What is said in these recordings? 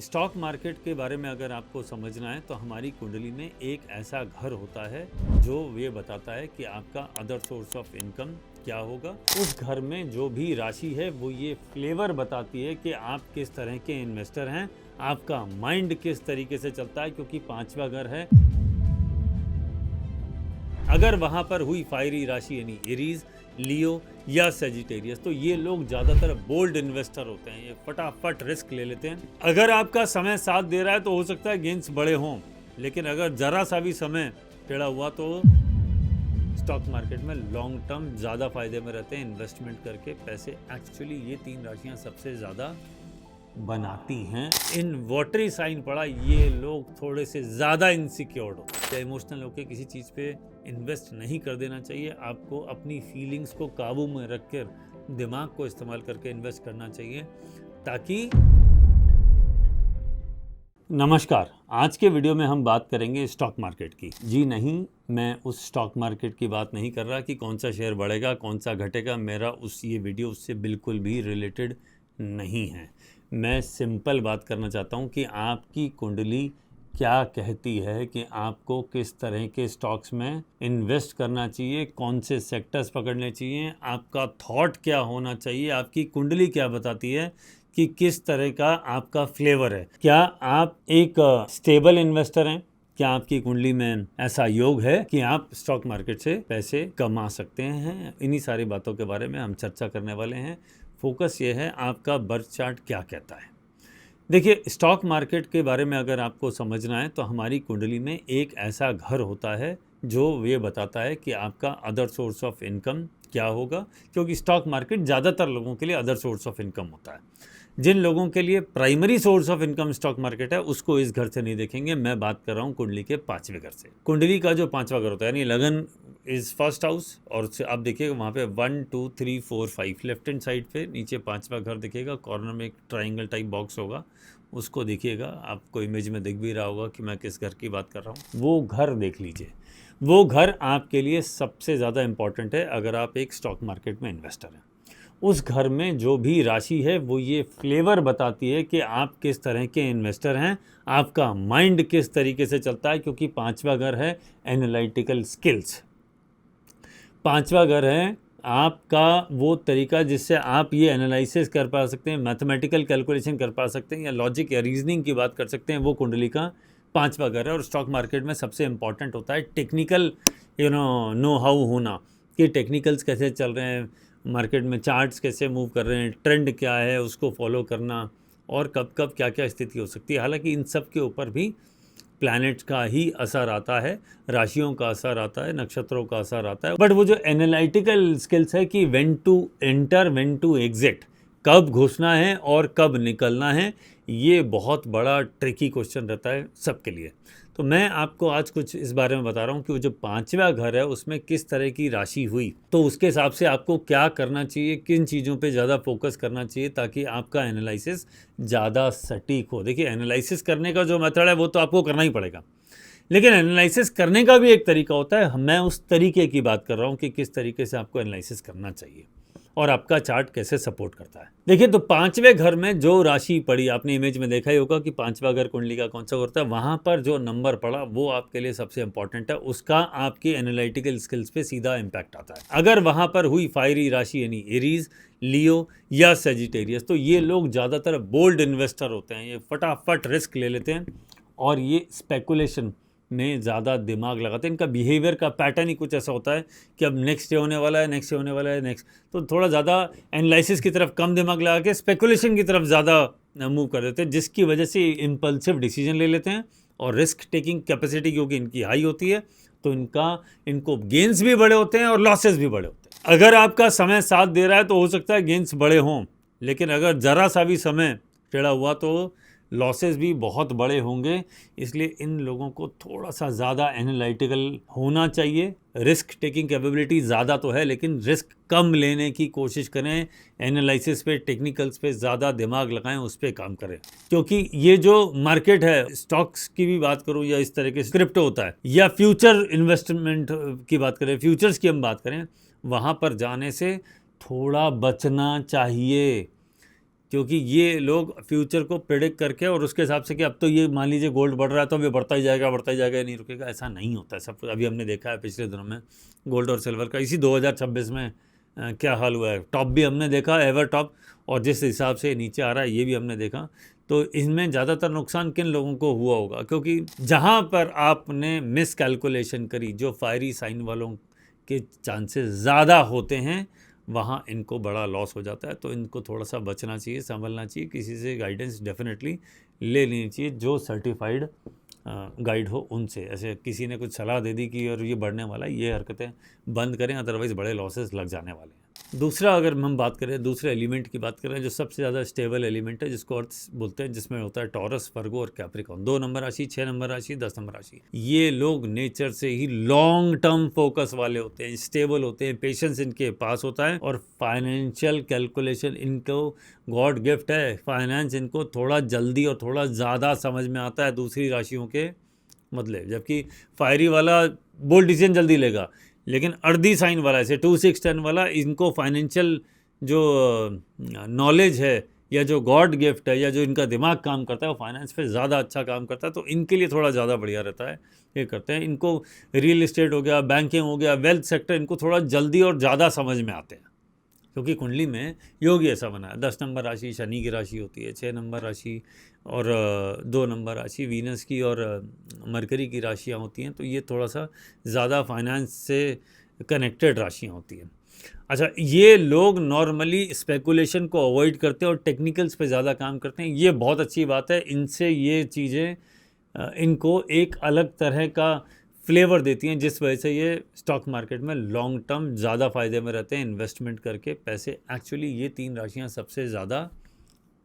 Stock market के बारे में अगर आपको समझना है तो हमारी कुंडली में एक ऐसा घर होता है जो ये बताता है कि आपका अदर सोर्स ऑफ इनकम क्या होगा। उस घर में जो भी राशि है वो ये फ्लेवर बताती है कि आप किस तरह के इन्वेस्टर हैं, आपका माइंड किस तरीके से चलता है, क्योंकि पांचवा घर है। अगर वहां पर हुई फायरी राशि यानी एरीज, लियो या सेजिटेरियस, तो ये लोग ज़्यादातर बोल्ड इन्वेस्टर होते हैं, ये फटाफट रिस्क ले लेते हैं। अगर आपका समय साथ दे रहा है तो हो सकता है गेंस बड़े हों, लेकिन अगर ज़रा सा भी समय टेढ़ा हुआ तो स्टॉक मार्केट में लॉन्ग टर्म ज़्यादा फायदे में रहते हैं। इन्वेस्टमेंट करके पैसे एक्चुअली ये तीन राशियाँ सबसे ज़्यादा बनाती हैं। इन वाटरी साइन पड़ा ये लोग थोड़े से ज़्यादा इनसिक्योर्ड हो, इमोशनल होकर किसी चीज़ पे इन्वेस्ट नहीं कर देना चाहिए। आपको अपनी फीलिंग्स को काबू में रखकर दिमाग को इस्तेमाल करके इन्वेस्ट करना चाहिए ताकि। नमस्कार, आज के वीडियो में हम बात करेंगे स्टॉक मार्केट की। जी नहीं, मैं उस स्टॉक मार्केट की बात नहीं कर रहा कि कौन सा शेयर बढ़ेगा कौन सा घटेगा। मेरा ये वीडियो उससे बिल्कुल भी रिलेटेड नहीं है। मैं सिंपल बात करना चाहता हूँ कि आपकी कुंडली क्या कहती है कि आपको किस तरह के स्टॉक्स में इन्वेस्ट करना चाहिए, कौन से सेक्टर्स पकड़ने चाहिए, आपका थॉट क्या होना चाहिए, आपकी कुंडली क्या बताती है कि किस तरह का आपका फ्लेवर है। क्या आप एक स्टेबल इन्वेस्टर हैं? क्या आपकी कुंडली में ऐसा योग है कि आप स्टॉक मार्केट से पैसे कमा सकते हैं? इन्हीं सारी बातों के बारे में हम चर्चा करने वाले हैं। फोकस ये है आपका बर्थ चार्ट क्या कहता है। देखिए, स्टॉक मार्केट के बारे में अगर आपको समझना है तो हमारी कुंडली में एक ऐसा घर होता है जो ये बताता है कि आपका अदर सोर्स ऑफ इनकम क्या होगा, क्योंकि स्टॉक मार्केट ज़्यादातर लोगों के लिए अदर सोर्स ऑफ इनकम होता है। जिन लोगों के लिए primary source of income stock market है उसको इस घर से नहीं देखेंगे। मैं बात कर रहा हूँ कुंडली के पांचवें घर से। कुंडली का जो पांचवा घर होता है यानी लगन इज फर्स्ट हाउस, और आप देखिएगा वहाँ पे 1 2 3 4 5 लेफ्ट हैंड साइड पे नीचे पांचवा घर दिखेगा। कॉर्नर में एक ट्राइंगल टाइप बॉक्स होगा, उसको देखिएगा। आपको इमेज में दिख भी रहा होगा कि मैं किस घर की बात कर रहा हूँ। वो घर देख लीजिए। वो घर आपके लिए सबसे ज़्यादा इम्पॉर्टेंट है अगर आप एक स्टॉक मार्केट में इन्वेस्टर हैं। उस घर में जो भी राशि है वो ये फ्लेवर बताती है कि आप किस तरह के इन्वेस्टर हैं, आपका माइंड किस तरीके से चलता है, क्योंकि पांचवा घर है एनालिटिकल स्किल्स। पांचवा घर है आपका वो तरीका जिससे आप ये एनालिसिस कर पा सकते हैं, मैथमेटिकल कैलकुलेशन कर पा सकते हैं या लॉजिक या रीजनिंग की बात कर सकते हैं। वो कुंडली का पांचवा घर है। और स्टॉक मार्केट में सबसे इम्पॉर्टेंट होता है टेक्निकल नो हाउ होना, कि टेक्निकल्स कैसे चल रहे हैं मार्केट में, चार्ट्स कैसे मूव कर रहे हैं, ट्रेंड क्या है उसको फॉलो करना, और कब कब क्या क्या स्थिति हो सकती है। हालांकि इन सब के ऊपर भी प्लैनेट का ही असर आता है, राशियों का असर आता है, नक्षत्रों का असर आता है। बट वो जो एनालिटिकल स्किल्स है कि when to enter when to exit, कब घुसना है और कब निकलना है, ये बहुत बड़ा ट्रिकी क्वेश्चन रहता है सबके लिए। तो मैं आपको आज कुछ इस बारे में बता रहा हूँ कि वो जो पांचवा घर है उसमें किस तरह की राशि हुई, तो उसके हिसाब से आपको क्या करना चाहिए, किन चीज़ों पे ज़्यादा फोकस करना चाहिए ताकि आपका एनालिसिस ज़्यादा सटीक हो। देखिए, एनालिसिस करने का जो मेथड है वो तो आपको करना ही पड़ेगा, लेकिन एनालिसिस करने का भी एक तरीका होता है। मैं उस तरीके की बात कर रहा हूँ कि किस तरीके से आपको एनालिसिस करना चाहिए और आपका चार्ट कैसे सपोर्ट करता है। देखिए, तो पांचवें घर में जो राशि पड़ी, आपने इमेज में देखा ही होगा कि पांचवा घर कुंडली का कौन सा होता है। वहां पर जो नंबर पड़ा वो आपके लिए सबसे इंपॉर्टेंट है, उसका आपकी एनालिटिकल स्किल्स पे सीधा इम्पैक्ट आता है। अगर वहां पर हुई फायरी राशि यानी एरीज, लियो या सेजिटेरियस, तो ये लोग ज़्यादातर बोल्ड इन्वेस्टर होते हैं, ये फटाफट रिस्क ले लेते हैं और ये स्पेकुलेशन में ज़्यादा दिमाग लगाते हैं। इनका बिहेवियर का पैटर्न ही कुछ ऐसा होता है कि अब नेक्स्ट डे होने वाला है, नेक्स्ट डे होने वाला है, नेक्स्ट, तो थोड़ा ज़्यादा एनालिसिस की तरफ कम दिमाग लगा के स्पेकुलेशन की तरफ ज़्यादा मूव कर देते हैं, जिसकी वजह से इम्पल्सिव डिसीजन ले लेते हैं। और रिस्क टेकिंग कैपेसिटी क्योंकि इनकी हाई होती है तो इनको गेंस भी बड़े होते हैं और लॉसेस भी बड़े होते हैं। अगर आपका समय साथ दे रहा है तो हो सकता है गेंस बड़े हों, लेकिन अगर ज़रा सा भी समय टेढ़ा हुआ तो लॉसेस भी बहुत बड़े होंगे। इसलिए इन लोगों को थोड़ा सा ज़्यादा एनालिटिकल होना चाहिए। रिस्क टेकिंग कैपेबिलिटी ज़्यादा तो है, लेकिन रिस्क कम लेने की कोशिश करें। एनालिसिस पे, टेक्निकल्स पे ज़्यादा दिमाग लगाएं, उस पर काम करें। क्योंकि ये जो मार्केट है, स्टॉक्स की भी बात करूँ या इस तरह के क्रिप्टो होता है या फ्यूचर इन्वेस्टमेंट की बात करें, फ्यूचर्स की हम बात करें, वहाँ पर जाने से थोड़ा बचना चाहिए। क्योंकि ये लोग फ्यूचर को प्रेडिक्ट करके और उसके हिसाब से कि अब तो ये मान लीजिए गोल्ड बढ़ रहा है तो अब ये बढ़ता ही जाएगा नहीं रुकेगा, ऐसा नहीं होता है। सब अभी हमने देखा है पिछले दिनों में गोल्ड और सिल्वर का इसी 2026 में क्या हाल हुआ है। टॉप भी हमने देखा, एवर टॉप, और जिस हिसाब से नीचे आ रहा है ये भी हमने देखा। तो इसमें ज़्यादातर नुकसान किन लोगों को हुआ होगा, क्योंकि जहाँ पर आपने मिस कैलकुलेशन करी, जो फायरी साइन वालों के चांसेस ज़्यादा होते हैं, वहाँ इनको बड़ा लॉस हो जाता है। तो इनको थोड़ा सा बचना चाहिए, संभलना चाहिए, किसी से गाइडेंस डेफिनेटली ले लेनी चाहिए जो सर्टिफाइड गाइड हो उनसे। ऐसे किसी ने कुछ सलाह दे दी कि और ये बढ़ने वाला है, ये हरकतें बंद करें, अदरवाइज़ बड़े लॉसेस लग जाने वाले हैं। दूसरा, अगर हम बात करें दूसरे एलिमेंट की बात करें, जो सबसे ज़्यादा स्टेबल एलिमेंट है, जिसको अर्थ बोलते हैं, जिसमें होता है टॉरस, वर्गो और कैप्रिकॉर्न। 2 नंबर राशि, 6 नंबर राशि, 10 नंबर राशि, ये लोग नेचर से ही लॉन्ग टर्म फोकस वाले होते हैं, स्टेबल होते हैं, पेशेंस इनके पास होता है, और फाइनेंशियल कैलकुलेशन इनको गॉड गिफ्ट है। फाइनेंस इनको थोड़ा जल्दी और थोड़ा ज़्यादा समझ में आता है दूसरी राशियों के मतलब। जबकि फायरी वाला बोल्ड डिसीजन जल्दी लेगा, लेकिन अर्धी साइन वाला, ऐसे 2, 6, 10 वाला, इनको फाइनेंशियल जो नॉलेज है या जो गॉड गिफ्ट है या जो इनका दिमाग काम करता है वो फाइनेंस पे ज़्यादा अच्छा काम करता है। तो इनके लिए थोड़ा ज़्यादा बढ़िया रहता है, ये करते हैं। इनको रियल इस्टेट हो गया, बैंकिंग हो गया, वेल्थ सेक्टर, इनको थोड़ा जल्दी और ज़्यादा समझ में आते हैं, क्योंकि कुंडली में योग ऐसा बना है। 10 नंबर राशि शनि की राशि होती है, 6 नंबर राशि और 2 नंबर राशि वीनस की और मरकरी की राशियाँ होती हैं। तो ये थोड़ा सा ज़्यादा फाइनेंस से कनेक्टेड राशियाँ होती हैं। अच्छा, ये लोग नॉर्मली स्पेकुलेशन को अवॉइड करते हैं और टेक्निकल्स पे ज़्यादा काम करते हैं, ये बहुत अच्छी बात है। इनसे ये चीज़ें इनको एक अलग तरह का फ्लेवर देती हैं, जिस वजह से ये स्टॉक मार्केट में लॉन्ग टर्म ज़्यादा फ़ायदे में रहते हैं इन्वेस्टमेंट करके पैसे। एक्चुअली ये 3 राशियाँ सबसे ज़्यादा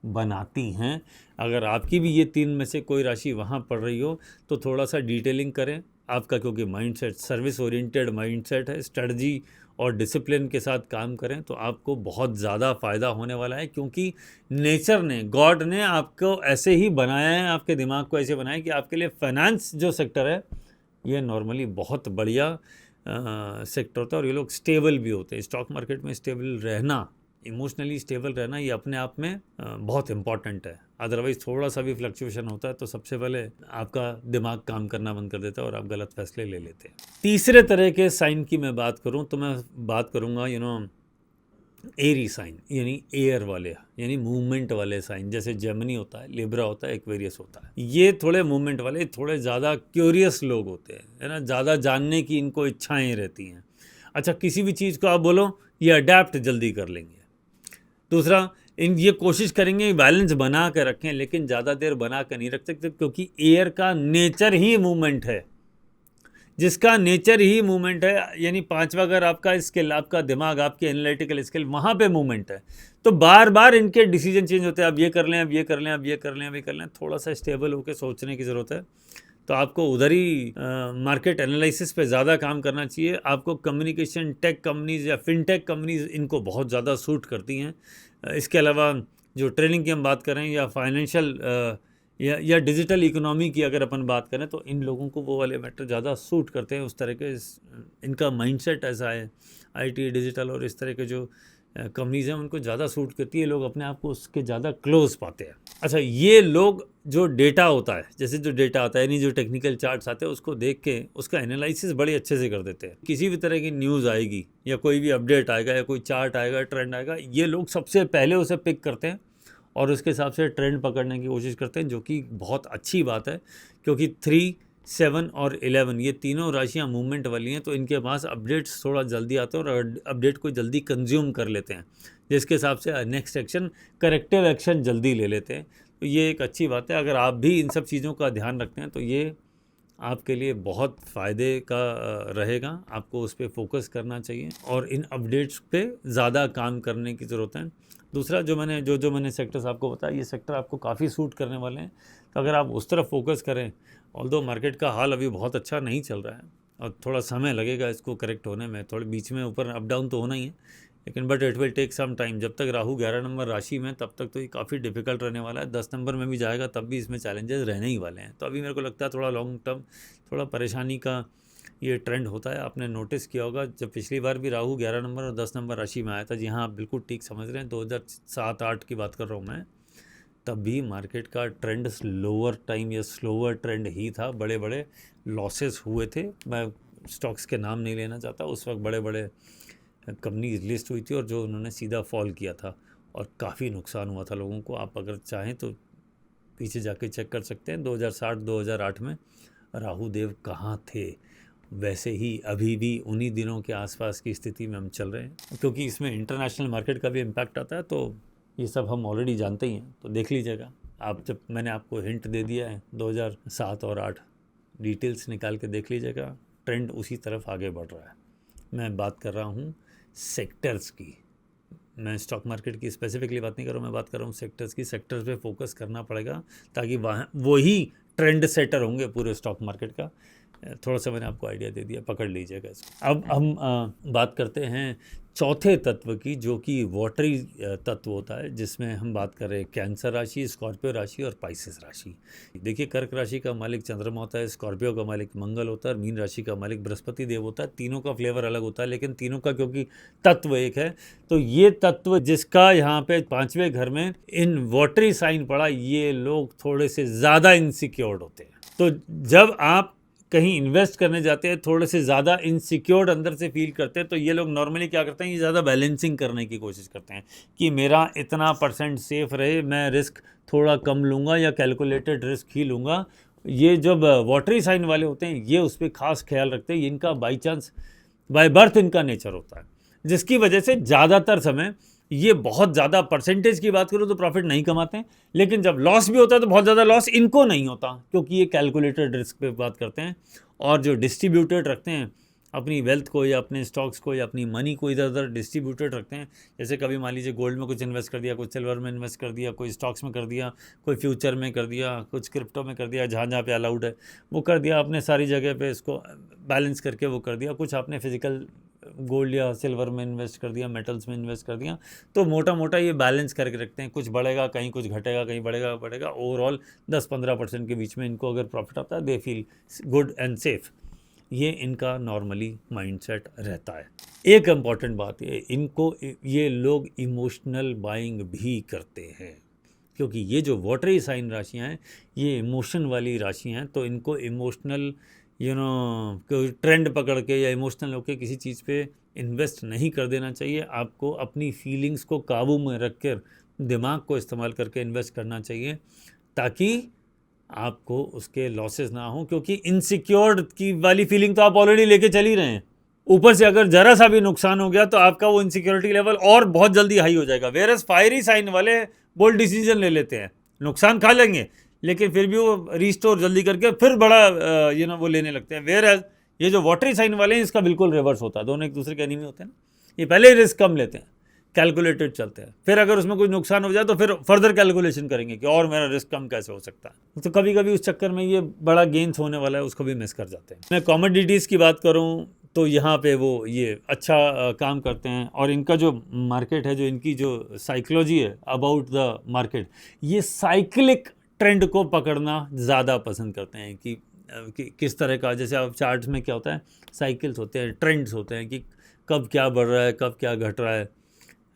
बनाती हैं। अगर आपकी भी ये 3 में से कोई राशि वहाँ पड़ रही हो तो थोड़ा सा डिटेलिंग करें आपका, क्योंकि माइंडसेट सर्विस ओरिएंटेड माइंडसेट है, स्ट्रेटजी और डिसिप्लिन के साथ काम करें तो आपको बहुत ज़्यादा फ़ायदा होने वाला है। क्योंकि नेचर ने, गॉड ने आपको ऐसे ही बनाया है, आपके दिमाग को ऐसे बनाया कि आपके लिए फाइनेंस जो सेक्टर है ये नॉर्मली बहुत बढ़िया सेक्टर होता है, और ये लोग स्टेबल भी होते हैं। स्टॉक मार्केट में स्टेबल रहना, इमोशनली स्टेबल रहना, ये अपने आप में बहुत इंपॉर्टेंट है। अदरवाइज़ थोड़ा सा भी फ्लक्चुएशन होता है तो सबसे पहले आपका दिमाग काम करना बंद कर देता है और आप गलत फैसले ले लेते हैं। तीसरे तरह के साइन की मैं बात करूं तो मैं बात करूंगा एरी साइन, यानी एयर वाले, यानी मूवमेंट वाले साइन। जैसे जेमिनी होता है, लिब्रा होता है, एक्वेरियस होता है। ये थोड़े मूवमेंट वाले, थोड़े ज़्यादा क्यूरियस लोग होते हैं, है ना, ज़्यादा जानने की इनको इच्छाएँ रहती हैं। अच्छा, किसी भी चीज़ को आप बोलो ये अडेप्ट जल्दी कर लेंगे। दूसरा, ये कोशिश करेंगे बैलेंस बना कर रखें, लेकिन ज़्यादा देर बना कर नहीं रख सकते, क्योंकि एयर का नेचर ही मूवमेंट है। जिसका नेचर ही मूवमेंट है, यानी 5वां अगर आपका स्किल, आपका दिमाग, आपकी एनालिटिकल स्किल, वहाँ पे मूवमेंट है, तो बार बार इनके डिसीजन चेंज होते हैं। अब ये कर लें, अब ये कर लें, अब ये कर लें, अब ये कर लें। थोड़ा सा स्टेबल होकर सोचने की ज़रूरत है। तो आपको उधर ही मार्केट एनालिसिस पे ज़्यादा काम करना चाहिए। आपको कम्युनिकेशन टेक कंपनीज़ या फिनटेक कंपनीज़ इनको बहुत ज़्यादा सूट करती हैं। इसके अलावा जो ट्रेनिंग की हम बात करें या फाइनेंशियल या डिजिटल इकोनॉमी की अगर अपन बात करें, तो इन लोगों को वो वाले मैटर ज़्यादा सूट करते हैं। उस तरह के इनका माइंडसेट ऐसा है, आईटी, डिजिटल और इस तरह के जो कंपनीज़ हैं उनको ज़्यादा सूट करती है। लोग अपने आप को उसके ज़्यादा क्लोज पाते हैं। अच्छा, ये लोग जो डेटा होता है, जैसे जो डेटा आता है, यानी जो टेक्निकल चार्ट्स आते हैं, उसको देख के उसका एनालिसिस बड़े अच्छे से कर देते हैं। किसी भी तरह की न्यूज़ आएगी या कोई भी अपडेट आएगा या कोई चार्ट आएगा, ट्रेंड आएगा, ये लोग सबसे पहले उसे पिक करते हैं और उसके हिसाब से ट्रेंड पकड़ने की कोशिश करते हैं, जो कि बहुत अच्छी बात है। क्योंकि 3, 7 और 11 ये तीनों राशियाँ मूवमेंट वाली हैं, तो इनके पास अपडेट्स थोड़ा जल्दी आते हैं और अपडेट को जल्दी कंज्यूम कर लेते हैं, जिसके हिसाब से नेक्स्ट एक्शन, करेक्टिव एक्शन जल्दी ले लेते हैं। तो ये एक अच्छी बात है। अगर आप भी इन सब चीज़ों का ध्यान रखते हैं तो ये आपके लिए बहुत फ़ायदे का रहेगा। आपको उस पर फोकस करना चाहिए और इन अपडेट्स पे ज़्यादा काम करने की ज़रूरत है। दूसरा, जो मैंने सेक्टर्स आपको बताया, ये सेक्टर आपको काफ़ी सूट करने वाले हैं। तो अगर आप उस तरफ फोकस करें, ऑल्दो मार्केट का हाल अभी बहुत अच्छा नहीं चल रहा है और थोड़ा समय लगेगा इसको करेक्ट होने में, थोड़े बीच में ऊपर अप डाउन तो होना ही है, लेकिन but it will take some time. जब तक राहु 11 नंबर राशि में, तब तक तो ये काफ़ी डिफिकल्ट रहने वाला है। 10 नंबर में भी जाएगा तब भी इसमें चैलेंजेस रहने ही वाले हैं। तो अभी मेरे को लगता है थोड़ा लॉन्ग टर्म, थोड़ा परेशानी का ये ट्रेंड होता है। आपने नोटिस किया होगा जब पिछली बार भी राहु 11 नंबर और 10 नंबर राशि में आया था, जी हाँ आप बिल्कुल ठीक समझ रहे हैं, 2007-8 की बात कर रहा हूँ मैं, तब भी मार्केट का ट्रेंड स्लोअर टाइम या स्लोअर ट्रेंड ही था, बड़े बड़े लॉसेस हुए थे। मैं स्टॉक्स के नाम नहीं लेना चाहता, उस वक्त बड़े बड़े कंपनीज लिस्ट हुई थी और जो उन्होंने सीधा फॉल किया था और काफ़ी नुकसान हुआ था लोगों को। आप अगर चाहें तो पीछे जाके चेक कर सकते हैं 2007-2008 में राहु देव कहाँ थे, वैसे ही अभी भी उन्हीं दिनों के आसपास की स्थिति में हम चल रहे हैं। क्योंकि इसमें इंटरनेशनल मार्केट का भी इम्पैक्ट आता है, तो ये सब हम ऑलरेडी जानते ही हैं, तो देख लीजिएगा आप। जब मैंने आपको हिंट दे दिया है 2007 और 8 डिटेल्स निकाल के देख लीजिएगा, ट्रेंड उसी तरफ आगे बढ़ रहा है। मैं बात कर रहा हूँ सेक्टर्स की, मैं स्टॉक मार्केट की स्पेसिफिकली बात नहीं कर रहा हूँ, मैं बात कर रहा हूँ सेक्टर्स की। सेक्टर्स पे फोकस करना पड़ेगा ताकि वहाँ वही ट्रेंड सेटर होंगे पूरे स्टॉक मार्केट का। थोड़ा सा मैंने आपको आइडिया दे दिया, पकड़ लीजिएगा इसको। अब हम बात करते हैं चौथे तत्व की, जो कि वाटरी तत्व होता है, जिसमें हम बात कर रहे हैं कैंसर राशि, स्कॉर्पियो राशि और पाइसेस राशि। देखिए कर्क राशि का मालिक चंद्रमा होता है, स्कॉर्पियो का मालिक मंगल होता है और मीन राशि का मालिक बृहस्पति देव होता है। तीनों का फ्लेवर अलग होता है, लेकिन तीनों का क्योंकि तत्व एक है, तो ये तत्व जिसका यहाँ पे 5वें घर में इन वाटरी साइन पड़ा, ये लोग थोड़े से ज़्यादा इनसिक्योर्ड होते हैं। तो जब आप कहीं इन्वेस्ट करने जाते हैं, थोड़े से ज़्यादा इनसिक्योर्ड अंदर से फील करते हैं, तो ये लोग नॉर्मली क्या करते हैं, ये ज़्यादा बैलेंसिंग करने की कोशिश करते हैं कि मेरा इतना % सेफ रहे, मैं रिस्क थोड़ा कम लूँगा या कैलकुलेटेड रिस्क ही लूँगा। ये जब वाटरी साइन वाले होते हैं, ये उस पर खास ख्याल रखते हैं। इनका बाई चांस बाय बर्थ इनका नेचर होता है, जिसकी वजह से ज़्यादातर समय ये बहुत ज़्यादा परसेंटेज की बात करूँ तो प्रॉफिट नहीं कमाते हैं, लेकिन जब लॉस भी होता है तो बहुत ज़्यादा लॉस इनको नहीं होता, क्योंकि ये कैलकुलेटेड रिस्क पे बात करते हैं। और जो डिस्ट्रीब्यूटेड रखते हैं अपनी वेल्थ को या अपने स्टॉक्स को या अपनी मनी को इधर उधर डिस्ट्रीब्यूटेड रखते हैं, जैसे कभी मान लीजिए गोल्ड में कुछ इन्वेस्ट कर दिया, कुछ सिल्वर में इन्वेस्ट कर दिया, कोई स्टॉक्स में कर दिया, कोई फ्यूचर में कर दिया, कुछ क्रिप्टो में कर दिया, जहाँ जहाँ पे अलाउड है वो कर दिया, आपने सारी जगह पे इसको बैलेंस करके वो कर दिया। कुछ आपने फिजिकल गोल्ड या सिल्वर में इन्वेस्ट कर दिया, मेटल्स में इन्वेस्ट कर दिया, तो मोटा मोटा ये बैलेंस करके रखते हैं। कुछ बढ़ेगा, कहीं कुछ घटेगा, कहीं बढ़ेगा, ओवरऑल 10-15% के बीच में इनको अगर प्रॉफिट आता है, they feel good and safe. ये इनका नॉर्मली माइंडसेट रहता है। एक इम्पॉर्टेंट बात ये लोग इमोशनल बाइंग भी करते हैं, क्योंकि ये जो वाटरी साइन राशियाँ हैं ये इमोशन वाली राशियाँ हैं, तो इनको इमोशनल ट्रेंड पकड़ के या इमोशनल होकर किसी चीज़ पे इन्वेस्ट नहीं कर देना चाहिए। आपको अपनी फीलिंग्स को काबू में रख कर दिमाग को इस्तेमाल करके इन्वेस्ट करना चाहिए, ताकि आपको उसके लॉसेस ना हो, क्योंकि इनसिक्योर्ड की वाली फीलिंग तो आप ऑलरेडी लेके चल ही रहे हैं। ऊपर से अगर ज़रा सा भी नुकसान हो गया तो आपका वो इनसिक्योरिटी लेवल और बहुत जल्दी हाई हो जाएगा। वेरस फायरी साइन वाले बोल्ड डिसीजन ले लेते हैं, नुकसान खा लेंगे लेकिन फिर भी वो रिस्टोर जल्दी करके फिर बड़ा वो लेने लगते हैं। वेरस ये जो वाटरी साइन वाले हैं इसका बिल्कुल रिवर्स होता है, दोनों एक दूसरे के एनिमी होते हैं ना। ये पहले ही रिस्क कम लेते हैं, कैलकुलेटेड चलते हैं, फिर अगर उसमें कोई नुकसान हो जाए तो फिर फर्दर कैलकुलेशन करेंगे कि और मेरा रिस्क कम कैसे हो सकता है। तो कभी कभी उस चक्कर में ये बड़ा गेन्स होने वाला है उसको भी मिस कर जाते हैं। मैं कॉमोडिटीज़ की बात करूँ तो यहाँ पे वो ये अच्छा काम करते हैं, और इनका जो मार्केट है, जो इनकी जो साइकोलॉजी है अबाउट द मार्केट, ये साइक्लिक ट्रेंड को पकड़ना ज़्यादा पसंद करते हैं कि किस तरह का, जैसे आप चार्ट्स में क्या होता है, साइकिल्स होते हैं, ट्रेंड्स होते हैं कि कब क्या बढ़ रहा है, कब क्या घट रहा है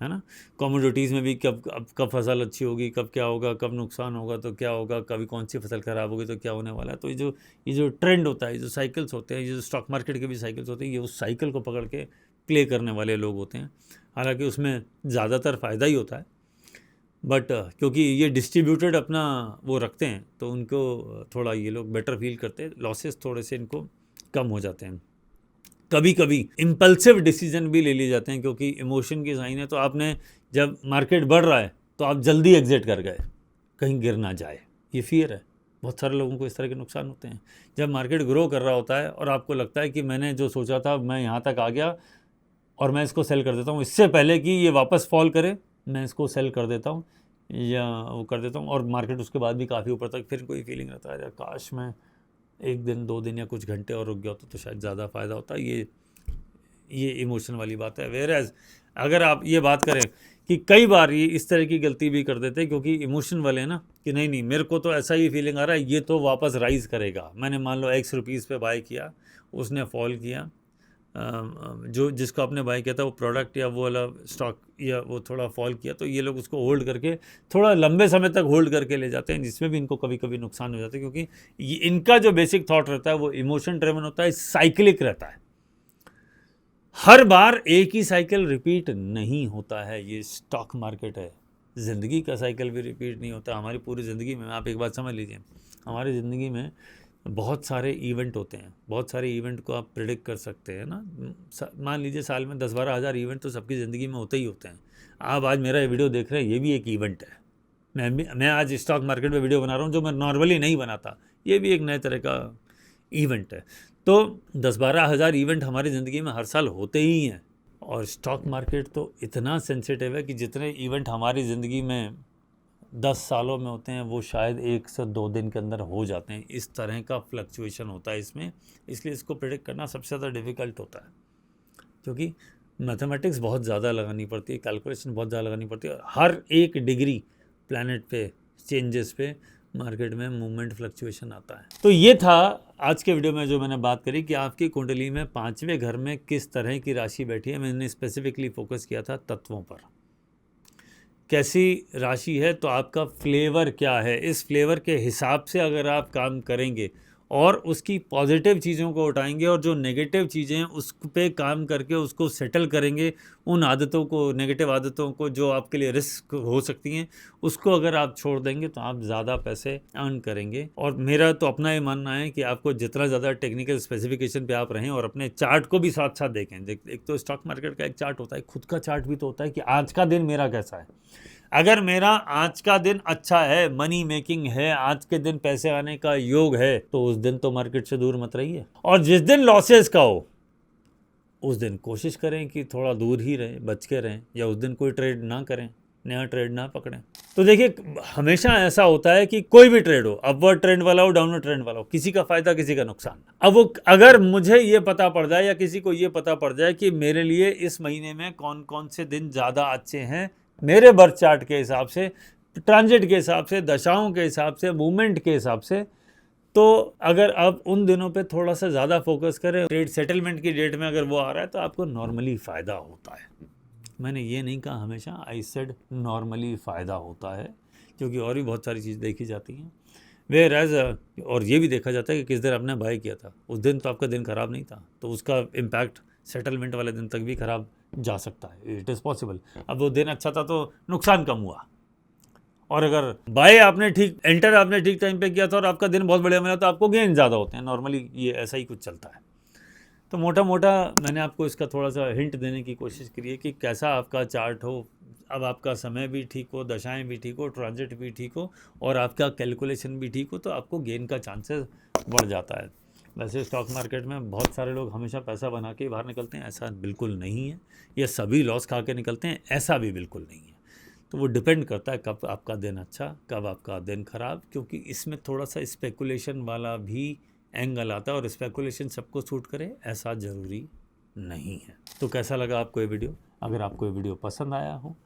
ना। कमोडिटीज़ में भी कब फसल अच्छी होगी, कब क्या होगा, कब नुकसान होगा तो क्या होगा, कभी कौन सी फसल ख़राब होगी तो क्या होने वाला है। तो ये जो ट्रेंड होता है, ये जो साइकिल्स होते हैं, ये जो स्टॉक मार्केट के भी साइकिल्स होते हैं, ये उस साइकिल को पकड़ के प्ले करने वाले लोग होते हैं। हालांकि उसमें ज़्यादातर फ़ायदा ही होता है, बट क्योंकि ये डिस्ट्रीब्यूटेड अपना वो रखते हैं तो उनको थोड़ा ये लोग बेटर फील करते हैं, लॉसेस थोड़े से इनको कम हो जाते हैं। कभी कभी इम्पल्सिव डिसीजन भी ले लिए जाते हैं, क्योंकि इमोशन की साइन है। तो आपने जब मार्केट बढ़ रहा है तो आप जल्दी एग्जिट कर गए, कहीं गिर ना जाए, ये फियर है। बहुत सारे लोगों को इस तरह के नुकसान होते हैं। जब मार्केट ग्रो कर रहा होता है और आपको लगता है कि मैंने जो सोचा था मैं यहाँ तक आ गया और मैं इसको सेल कर देता हूँ, इससे पहले कि ये वापस फॉल करे मैं इसको सेल कर देता हूँ या वो कर देता हूँ, और मार्केट उसके बाद भी काफ़ी ऊपर तक, फिर कोई फीलिंग रहता है काश मैं 1 दिन 2 दिन या कुछ घंटे और रुक गया होता तो शायद ज़्यादा फ़ायदा होता। ये इमोशन वाली बात है। वेयरएज अगर आप ये बात करें कि कई बार ये इस तरह की गलती भी कर देते हैं क्योंकि इमोशन वाले ना कि नहीं नहीं मेरे को तो ऐसा ही फीलिंग आ रहा है ये तो वापस राइज करेगा। मैंने मान लो X रुपीज़ पे बाय किया, उसने फॉल किया, जो जिसको आपने बाय किया था वो प्रोडक्ट या वो वाला स्टॉक या वो थोड़ा फॉल किया, तो ये लोग उसको होल्ड करके थोड़ा लंबे समय तक होल्ड करके ले जाते हैं, जिसमें भी इनको कभी कभी नुकसान हो जाता है क्योंकि ये इनका जो बेसिक थॉट रहता है वो इमोशन ड्रिवन होता है, साइक्लिक रहता है। हर बार एक ही साइकिल रिपीट नहीं होता है। ये स्टॉक मार्केट है, ज़िंदगी का साइकिल भी रिपीट नहीं होता। हमारी पूरी ज़िंदगी में आप एक बात समझ लीजिए, हमारी ज़िंदगी में बहुत सारे इवेंट होते हैं। बहुत सारे इवेंट को आप प्रिडिक्ट कर सकते हैं ना। मान लीजिए साल में 10-12 हज़ार इवेंट तो सबकी ज़िंदगी में होते ही होते हैं। आप आज मेरा ये वीडियो देख रहे हैं, ये भी एक इवेंट है। मैं आज स्टॉक मार्केट में वीडियो बना रहा हूँ जो मैं नॉर्मली नहीं बनाता, ये भी एक नए तरह का इवेंट है। तो 10-12 हज़ार इवेंट हमारी ज़िंदगी में हर साल होते ही हैं। और स्टॉक मार्केट तो इतना सेंसिटिव है कि जितने इवेंट हमारी ज़िंदगी में 10 सालों में होते हैं वो शायद 1 से 2 दिन के अंदर हो जाते हैं। इस तरह का फ्लक्चुएशन होता है इसमें, इसलिए इसको प्रेडिक्ट करना सबसे ज़्यादा डिफ़िकल्ट होता है क्योंकि मैथमेटिक्स बहुत ज़्यादा लगानी पड़ती है, कैलकुलेशन बहुत ज़्यादा लगानी पड़ती है। हर एक डिग्री प्लैनेट पे चेंजेस पे मार्केट में मूवमेंट फ्लक्चुएशन आता है। तो ये था आज के वीडियो में जो मैंने बात करी कि आपकी कुंडली में 5वें घर में किस तरह की राशि बैठी है। मैंने स्पेसिफिकली फोकस किया था तत्वों पर, कैसी राशि है तो आपका फ्लेवर क्या है। इस फ्लेवर के हिसाब से अगर आप काम करेंगे और उसकी पॉजिटिव चीज़ों को उठाएंगे और जो नेगेटिव चीज़ें हैं उस पे काम करके उसको सेटल करेंगे, उन आदतों को, नेगेटिव आदतों को जो आपके लिए रिस्क हो सकती हैं, उसको अगर आप छोड़ देंगे तो आप ज़्यादा पैसे अर्न करेंगे। और मेरा तो अपना ये मानना है कि आपको जितना ज़्यादा टेक्निकल स्पेसिफिकेशन पे आप रहें और अपने चार्ट को भी साथ साथ देखें। एक तो स्टॉक मार्केट का एक चार्ट होता है, खुद का चार्ट भी तो होता है कि आज का दिन मेरा कैसा है। अगर मेरा आज का दिन अच्छा है, मनी मेकिंग है, आज के दिन पैसे आने का योग है, तो उस दिन तो मार्केट से दूर मत रहिए। और जिस दिन लॉसेस का हो उस दिन कोशिश करें कि थोड़ा दूर ही रहें, बच के रहें, या उस दिन कोई ट्रेड ना करें, नया ट्रेड ना पकड़ें। तो देखिए हमेशा ऐसा होता है कि कोई भी ट्रेड हो, अपवर्ड ट्रेंड वाला हो, डाउनवर्ड ट्रेंड वाला हो, किसी का फायदा किसी का नुकसान। अब वो अगर मुझे ये पता पड़ जाए या किसी को ये पता पड़ जाए कि मेरे लिए इस महीने में कौन कौन से दिन ज़्यादा अच्छे हैं, मेरे बर्थ चार्ट के हिसाब से, ट्रांजिट के हिसाब से, दशाओं के हिसाब से, मूवमेंट के हिसाब से, तो अगर आप उन दिनों पे थोड़ा सा ज़्यादा फोकस करें, ट्रेड सेटलमेंट की डेट में अगर वो आ रहा है तो आपको नॉर्मली फ़ायदा होता है। मैंने ये नहीं कहा हमेशा, आई सेड नॉर्मली फ़ायदा होता है, क्योंकि और भी बहुत सारी चीज़ देखी जाती हैं। वेयर एज और ये भी देखा जाता है कि किस दिन आपने बाय किया था, उस दिन तो आपका दिन ख़राब नहीं था, तो उसका इम्पैक्ट सेटलमेंट वाले दिन तक भी ख़राब जा सकता है। It is possible. अब वो दिन अच्छा था तो नुकसान कम हुआ, और अगर बाय आपने ठीक, एंटर आपने ठीक टाइम पे किया था और आपका दिन बहुत बढ़िया मिला तो आपको गेन ज़्यादा होते हैं। नॉर्मली ये ऐसा ही कुछ चलता है। तो मोटा मोटा मैंने आपको इसका थोड़ा सा हिंट देने की कोशिश करी है कि कैसा आपका चार्ट हो, अब आपका समय भी ठीक हो, दशाएं भी ठीक हो, ट्रांजिट भी ठीक हो और आपका कैलकुलेशन भी ठीक हो, तो आपको गेन का चांसेस बढ़ जाता है। वैसे स्टॉक मार्केट में बहुत सारे लोग हमेशा पैसा बना के बाहर निकलते हैं, ऐसा बिल्कुल नहीं है। ये सभी लॉस खा के निकलते हैं, ऐसा भी बिल्कुल नहीं है। तो वो डिपेंड करता है कब आपका दिन अच्छा, कब आपका दिन ख़राब, क्योंकि इसमें थोड़ा सा स्पेकुलेशन वाला भी एंगल आता है, और स्पेकुलेशन सबको सूट करे ऐसा ज़रूरी नहीं है। तो कैसा लगा आपको ये वीडियो? अगर आपको ये वीडियो पसंद आया हो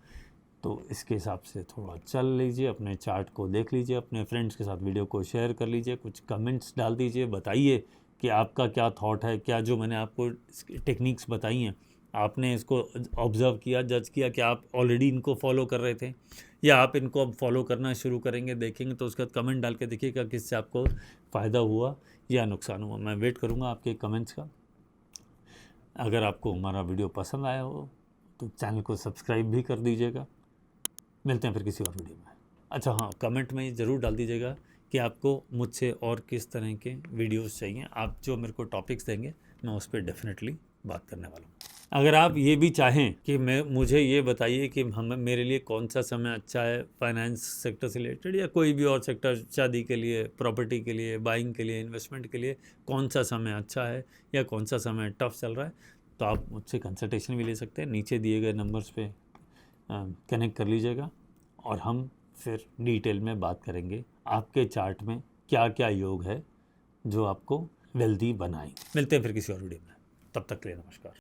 तो इसके हिसाब से थोड़ा चल लीजिए, अपने चार्ट को देख लीजिए, अपने फ्रेंड्स के साथ वीडियो को शेयर कर लीजिए, कुछ कमेंट्स डाल दीजिए, बताइए कि आपका क्या थॉट है, क्या जो मैंने आपको टेक्निक्स बताई हैं आपने इसको ऑब्ज़र्व किया, जज किया कि आप ऑलरेडी इनको फॉलो कर रहे थे या आप इनको अब फॉलो करना शुरू करेंगे, देखेंगे। तो उसके बाद कमेंट डाल के देखिएगा किससे आपको फ़ायदा हुआ या नुकसान हुआ। मैं वेट करूँगा आपके कमेंट्स का। अगर आपको हमारा वीडियो पसंद आया हो तो चैनल को सब्सक्राइब भी कर दीजिएगा। मिलते हैं फिर किसी और वीडियो में। अच्छा हाँ, कमेंट में ज़रूर डाल दीजिएगा कि आपको मुझसे और किस तरह के वीडियोस चाहिए। आप जो मेरे को टॉपिक्स देंगे मैं उस पर डेफिनेटली बात करने वाला हूँ। अगर आप ये भी चाहें कि मुझे ये बताइए कि मेरे लिए कौन सा समय अच्छा है, फाइनेंस सेक्टर से रिलेटेड या कोई भी और सेक्टर, शादी के लिए, प्रॉपर्टी के लिए, बाइंग के लिए, इन्वेस्टमेंट के लिए कौन सा समय अच्छा है या कौन सा समय टफ चल रहा है, तो आप मुझसे कंसल्टेशन भी ले सकते हैं। नीचे दिए गए नंबर्स पे कनेक्ट कर लीजिएगा और हम फिर डिटेल में बात करेंगे आपके चार्ट में क्या क्या योग है जो आपको वेल्दी बनाए। मिलते हैं फिर किसी और वीडियो में, तब तक के लिए नमस्कार।